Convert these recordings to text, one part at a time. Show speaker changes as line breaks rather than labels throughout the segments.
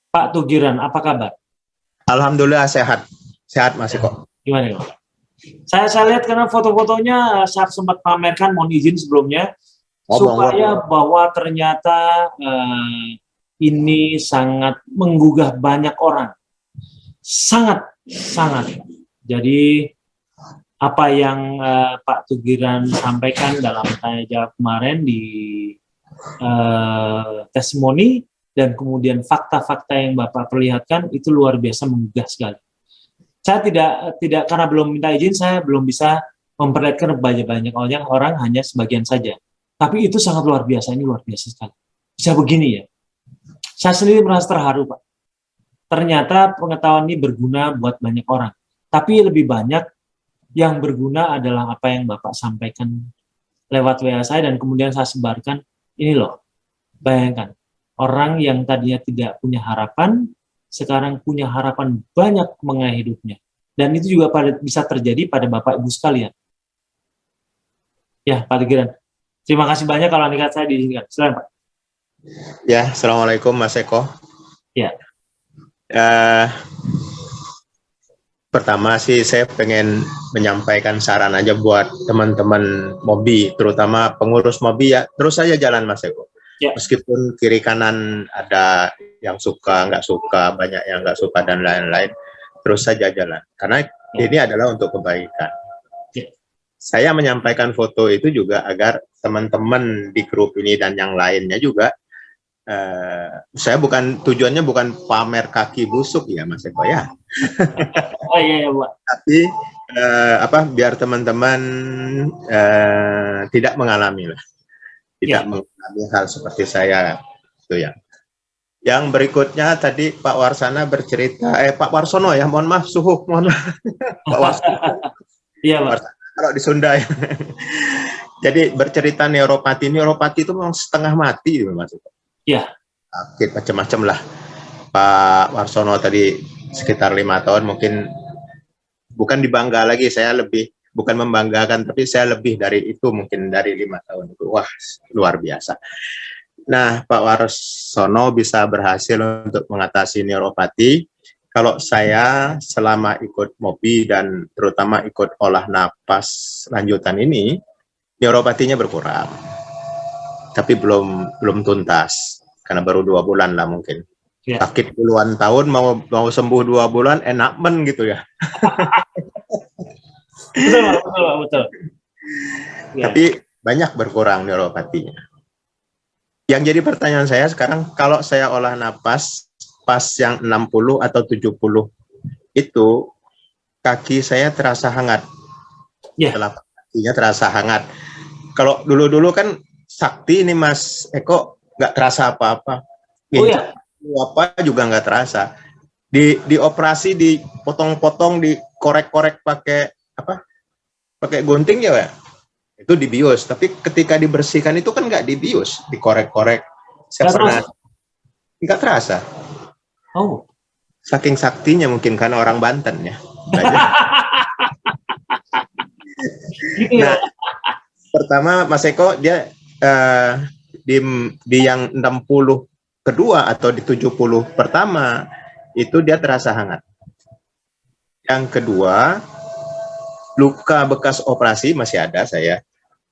Pak Tugiran, apa kabar?
Alhamdulillah sehat. Sehat Mas Eko.
Gimana Pak? Saya lihat karena foto-fotonya saat sempat pamerkan, mohon izin sebelumnya,
Oh, monggo.
supaya bahwa ternyata ini sangat menggugah banyak orang. Sangat, sangat. Jadi apa yang Pak Tugiran sampaikan dalam tanya jawab kemarin di testimoni dan kemudian fakta-fakta yang Bapak perlihatkan itu luar biasa menggugah sekali. Saya tidak karena belum minta izin, saya belum bisa memperlihatkan banyak orang, hanya sebagian saja. Tapi itu sangat luar biasa, ini luar biasa sekali. Bisa begini ya. Saya sendiri merasa terharu, Pak. Ternyata pengetahuan ini berguna buat banyak orang. Tapi lebih banyak yang berguna adalah apa yang Bapak sampaikan lewat WA saya dan kemudian saya sebarkan. Ini loh, bayangkan. Orang yang tadinya tidak punya harapan, sekarang punya harapan banyak mengenai hidupnya. Dan itu juga bisa terjadi pada Bapak Ibu sekalian. Ya, Pak Tugiran. Terima kasih banyak kalau nikat saya diizinkan. Silakan, Pak.
Ya, Assalamualaikum Mas Eko.
Ya.
Pertama sih saya pengen menyampaikan saran aja buat teman-teman Mobi, terutama pengurus Mobi ya, terus saja jalan Mas Eko. Ya. Meskipun kiri kanan ada yang suka, nggak suka, banyak yang nggak suka dan lain-lain, terus saja jalan. Karena ini adalah untuk kebaikan. Ya. Saya menyampaikan foto itu juga agar teman-teman di grup ini dan yang lainnya juga, saya tujuannya bukan pamer kaki busuk ya Mas Eko ya.
Oh iya, Pak.
Tapi biar teman-teman tidak mengalami lah, tidak mengalami hal seperti saya itu ya. Yang berikutnya tadi Pak Warsana bercerita, Pak Warsono ya, mohon maaf suhu, mohon maaf. Pak Warsono.
Iya Pak.
Warsana, kalau di Sunda ya. Jadi bercerita neuropati itu memang setengah mati gitu Mas.
Iya.
Sakit macam-macam lah. Pak Warsono tadi sekitar 5 tahun, mungkin bukan dibangga lagi, saya lebih bukan membanggakan, tapi saya lebih dari itu, mungkin dari 5 tahun itu. Wah, luar biasa. Nah, Pak Warsono bisa berhasil untuk mengatasi neuropati. Kalau saya selama ikut Mobi dan terutama ikut olah napas lanjutan ini, neuropatinya berkurang. Tapi belum tuntas. Karena baru 2 bulan lah mungkin. Ya. Sakit puluhan tahun mau sembuh 2 bulan, enak gitu ya.
Betul.
Ya. Tapi banyak berkurang neuropatinya. Yang jadi pertanyaan saya sekarang, kalau saya olah napas pas yang 60 atau 70 itu kaki saya terasa hangat. Ya. Telapak kakinya terasa hangat. Kalau dulu kan sakti ini Mas Eko, nggak terasa apa-apa.
Oh ya.
Apa juga nggak terasa. Di operasi, dipotong-potong, dikorek-korek pakai gunting ya, itu dibius. Tapi ketika dibersihkan itu kan nggak dibius, dikorek-korek. Saya pernah nggak terasa.
Oh.
Saking saktinya mungkin karena orang Banten ya. Nah, pertama Mas Eko dia di yang 60 kedua atau di 70 pertama itu dia terasa hangat. Yang kedua, luka bekas operasi masih ada saya.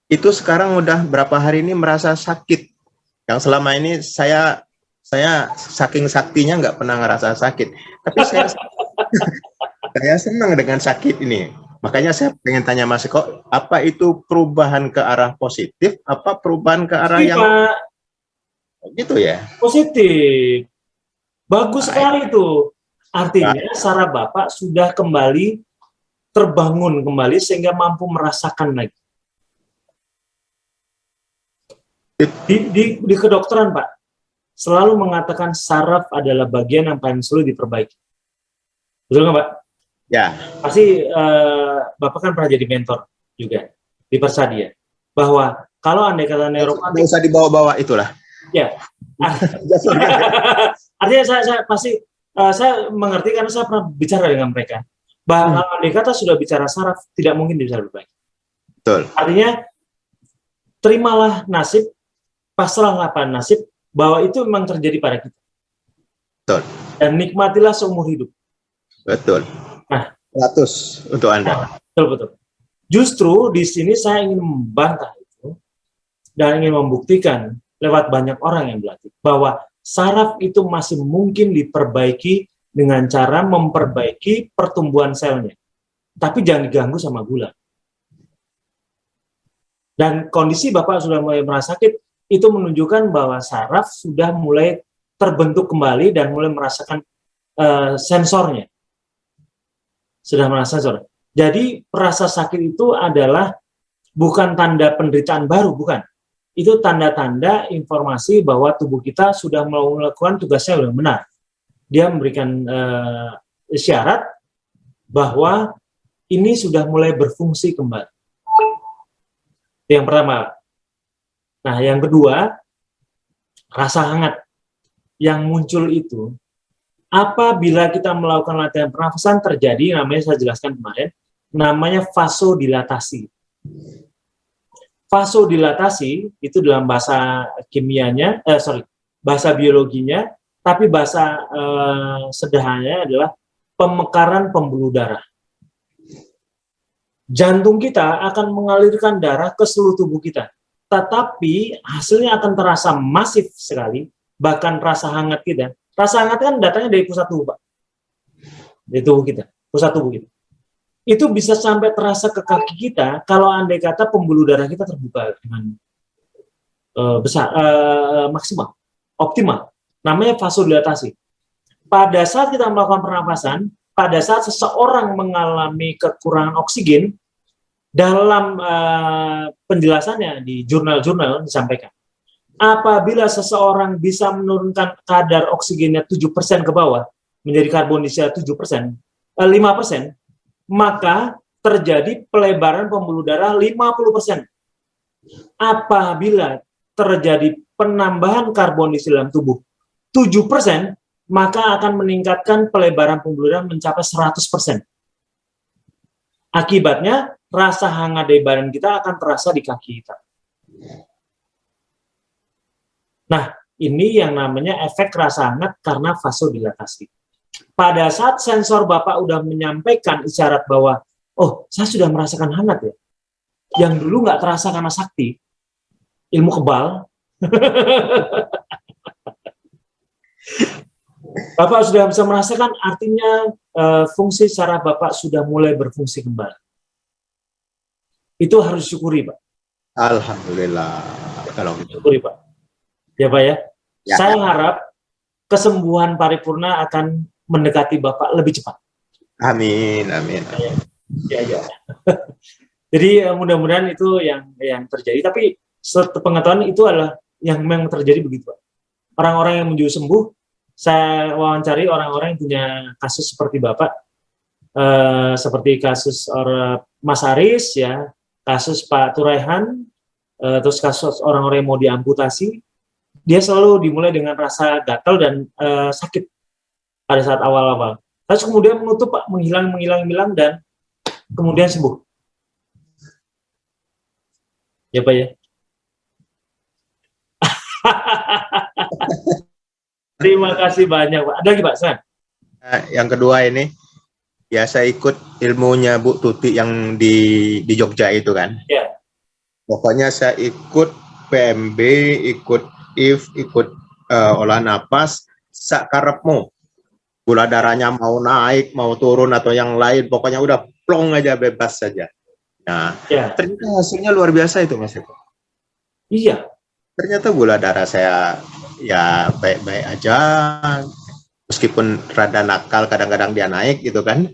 Itu sekarang udah berapa hari ini merasa sakit. Yang selama ini saya saking saktinya nggak pernah ngerasa sakit. Tapi saya senang dengan sakit ini. Makanya saya pengen tanya Mas Eko, apa itu perubahan ke arah positif, apa perubahan ke arah yang gitu ya?
Positif. Bagus sekali itu. Artinya saraf Bapak sudah kembali terbangun kembali sehingga mampu merasakan lagi. Di kedokteran Pak, selalu mengatakan saraf adalah bagian yang paling sulit diperbaiki. Betul nggak Pak?
Ya.
Pasti Bapak kan pernah jadi mentor juga di Persadia. Bahwa kalau andai kata neuropati,
nggak usah dibawa-bawa itulah.
Ya. Artinya saya pasti saya mengerti karena saya pernah bicara dengan mereka. Bahwa kalau andai kata sudah bicara saraf, tidak mungkin bisa berbaik.
Betul.
Artinya terimalah nasib, pasrahlah pada nasib bahwa itu memang terjadi pada kita.
Betul.
dan nikmatilah seumur hidup.
Betul.
Nah,
100 untuk Anda.
Betul. Justru di sini saya ingin membantah itu dan ingin membuktikan lewat banyak orang yang berlatih bahwa saraf itu masih mungkin diperbaiki dengan cara memperbaiki pertumbuhan selnya. Tapi jangan diganggu sama gula. Dan kondisi Bapak sudah mulai merasa sakit, itu menunjukkan bahwa saraf sudah mulai terbentuk kembali dan mulai merasakan sensornya. Sudah merasa sensor. Jadi rasa sakit itu adalah bukan tanda penderitaan baru, bukan. Itu tanda-tanda informasi bahwa tubuh kita sudah melakukan tugasnya dengan benar. Dia memberikan isyarat bahwa ini sudah mulai berfungsi kembali. Yang pertama. Nah, yang kedua, rasa hangat yang muncul itu apabila kita melakukan latihan pernafasan terjadi, namanya saya jelaskan kemarin, namanya vasodilatasi. Vasodilatasi itu dalam bahasa kimianya, bahasa biologinya, tapi bahasa sederhananya adalah pemekaran pembuluh darah. Jantung kita akan mengalirkan darah ke seluruh tubuh kita, tetapi hasilnya akan terasa masif sekali, bahkan rasa hangat kita. Rasa hangat kan datangnya dari pusat tubuh, Pak. Dari tubuh kita, pusat tubuh kita. Itu bisa sampai terasa ke kaki kita kalau andai kata pembuluh darah kita terbuka dengan maksimal, optimal. Namanya vasodilatasi. Pada saat kita melakukan pernapasan, pada saat seseorang mengalami kekurangan oksigen, dalam penjelasannya di jurnal-jurnal disampaikan, apabila seseorang bisa menurunkan kadar oksigennya 7% ke bawah, menjadi karbondioksida 5%, maka terjadi pelebaran pembuluh darah 50%. Apabila terjadi penambahan karbondioksida dalam tubuh 7%, maka akan meningkatkan pelebaran pembuluh darah mencapai 100%. Akibatnya, rasa hangat dari badan kita akan terasa di kaki kita. Nah, ini yang namanya efek rasa hangat karena vasodilatasi. Pada saat sensor Bapak udah menyampaikan isyarat bahwa, oh, saya sudah merasakan hangat ya. Yang dulu nggak terasa karena sakti, ilmu kebal. Bapak sudah bisa merasakan, artinya fungsi saraf Bapak sudah mulai berfungsi kembali. Itu harus syukuri, Pak.
Alhamdulillah. Kalau gitu.
Syukuri, Pak. Ya, Pak ya.
Ya.
Saya harap kesembuhan paripurna akan mendekati Bapak lebih cepat.
Amin.
Ya. Jadi mudah-mudahan itu yang terjadi. Tapi pengetahuan itu adalah yang memang terjadi begitu, Pak. Orang-orang yang menuju sembuh, saya wawancari orang-orang yang punya kasus seperti Bapak, seperti kasus Mas Haris, ya, kasus Pak Turaihan, terus kasus orang-orang yang mau diamputasi, dia selalu dimulai dengan rasa gatal dan sakit pada saat awal-awal. Terus kemudian menutup, Pak, menghilang, dan kemudian sembuh. Ya, Pak ya. Terima kasih banyak, Pak. Ada lagi, Pak?
Yang kedua ini, ya saya ikut ilmunya Bu Tuti yang di Jogja itu kan.
Ya.
Pokoknya saya ikut PMB, ikut IF, ikut olah napas, sakarepmu. Gula darahnya mau naik, mau turun atau yang lain, pokoknya udah plong aja, bebas saja. Nah, ya. Ternyata hasilnya luar biasa itu, Mas Eko.
Iya.
Ternyata gula darah saya ya baik-baik aja, meskipun rada nakal kadang-kadang dia naik gitu kan.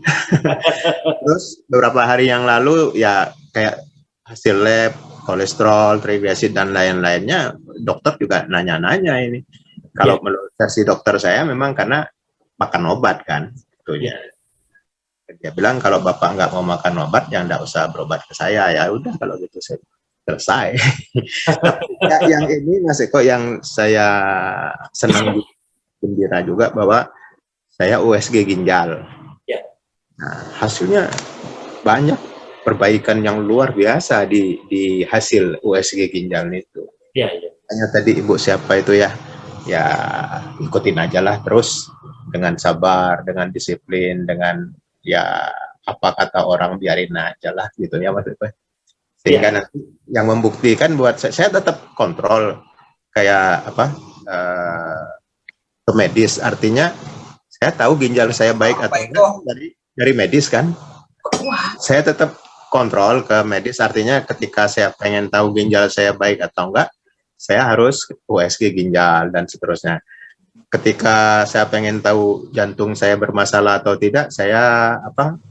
Terus beberapa hari yang lalu ya kayak hasil lab, kolesterol, trigliserid dan lain-lainnya, dokter juga nanya-nanya ini. Kalau menurut versi dokter saya memang karena makan obat kan, gitu ya. Dia bilang kalau Bapak nggak mau makan obat ya nggak usah berobat ke saya, ya udah kalau gitu saya selesai. Ya, yang ini Mas Eko yang saya senang gembira juga bahwa saya USG ginjal. Ya. Nah, hasilnya banyak perbaikan yang luar biasa di hasil USG ginjal itu. Ya. Hanya tadi Ibu siapa itu ya ya ikutin aja lah terus dengan sabar, dengan disiplin, dengan ya apa kata orang biarin aja lah gitu ya maksudnya. Sehingga nanti yang membuktikan buat saya tetap kontrol kayak apa ke medis, artinya saya tahu ginjal saya baik atau enggak dari medis kan. Saya tetap kontrol ke medis, artinya ketika saya pengen tahu ginjal saya baik atau enggak, saya harus USG ginjal dan seterusnya. Ketika saya pengen tahu jantung saya bermasalah atau tidak, saya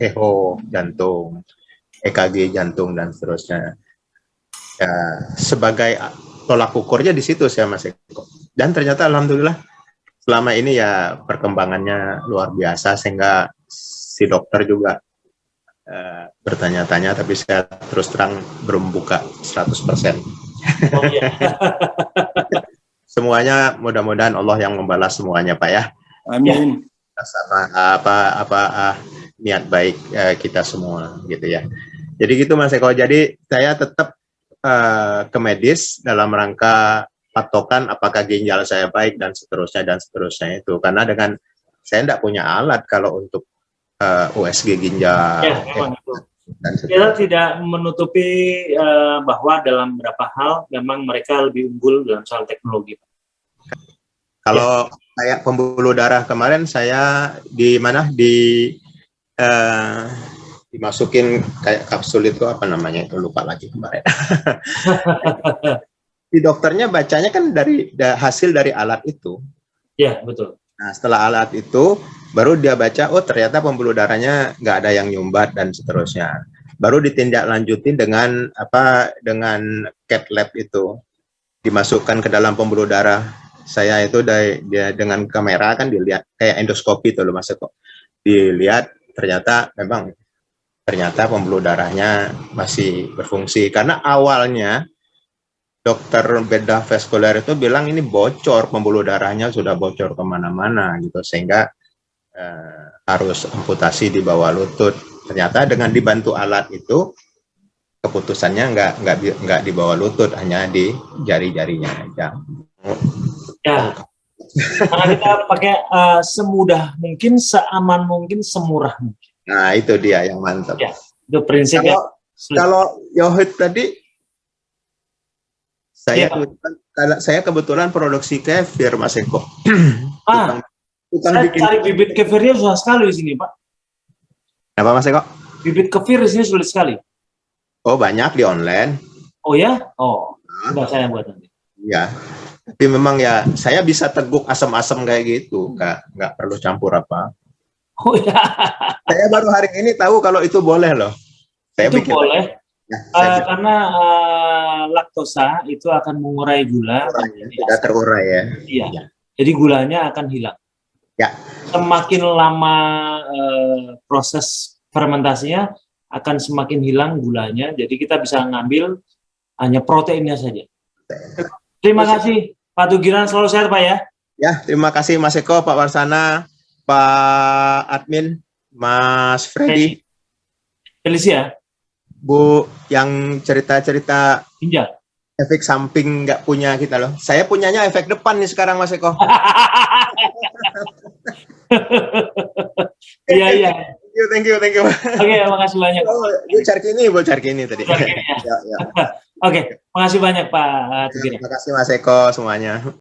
echo jantung, EKG jantung dan seterusnya. Ya, sebagai tolak ukurnya di situ saya Mas Eko. Dan ternyata alhamdulillah selama ini ya perkembangannya luar biasa sehingga si dokter juga bertanya-tanya, tapi saya terus terang belum buka 100%. Oh, iya. Semuanya mudah-mudahan Allah yang membalas semuanya Pak ya.
Amin.
Sama niat baik kita semua gitu ya. Jadi gitu Mas Eko. Jadi saya tetap ke medis dalam rangka patokan apakah ginjal saya baik dan seterusnya itu. Karena dengan saya tidak punya alat kalau untuk USG ginjal.
Ya, memang itu. Kita tidak menutupi bahwa dalam beberapa hal memang mereka lebih unggul dalam soal teknologi.
Kalau kayak pembuluh darah kemarin saya dimasukin kayak kapsul itu apa namanya itu lupa lagi kemarin. Di dokternya bacanya kan dari hasil dari alat itu.
Ya betul.
Nah setelah alat itu baru dia baca, oh ternyata pembuluh darahnya nggak ada yang nyumbat dan seterusnya. Baru ditindaklanjutin dengan dengan cath lab itu, dimasukkan ke dalam pembuluh darah. Saya itu dengan kamera kan dilihat kayak endoskopi itu loh Mas Eko. Dilihat ternyata pembuluh darahnya masih berfungsi. Karena awalnya dokter bedah vaskuler itu bilang ini bocor, pembuluh darahnya sudah bocor kemana-mana gitu, sehingga harus amputasi di bawah lutut. Ternyata dengan dibantu alat itu keputusannya nggak di bawah lutut, hanya di jari-jarinya aja.
Ya, karena kita pakai semudah mungkin, seaman mungkin, semurah mungkin.
Nah itu dia yang mantap.
Ya, itu prinsipnya.
Kalau Yohid tadi, saya kebetulan produksi kefir Mas Eko.
Saya cari bibit kefirnya susah sekali di sini Pak.
Apa Mas Eko?
Bibit kefir di sini sulit sekali.
Oh banyak di online.
Oh ya? Oh, sudah saya buat nanti.
Iya. Tapi memang ya saya bisa teguk asam-asam kayak gitu, nggak perlu campur apa.
Oh ya.
Saya baru hari ini tahu kalau itu boleh loh. Saya
itu boleh.
Ya,
karena laktosa itu akan mengurai gula.
Sudah terurai ya.
Iya. Ya. Jadi gulanya akan hilang.
Ya.
Semakin lama proses fermentasinya akan semakin hilang gulanya. Jadi kita bisa ngambil hanya proteinnya saja. Terima kasih Pak Tugiran, selalu sehat Pak ya.
Ya, terima kasih Mas Eko, Pak Warsana, Pak Admin, Mas Freddy.
Felicia.
Bu, yang cerita-cerita
ginjal.
Efek samping nggak punya kita loh. Saya punyanya efek depan nih sekarang Mas Eko.
Iya, iya.
Thank you.
Oke, makasih banyak.
Bu Carkini tadi.
Oke, makasih banyak Pak Tugiran.
Terima kasih Mas Eko semuanya.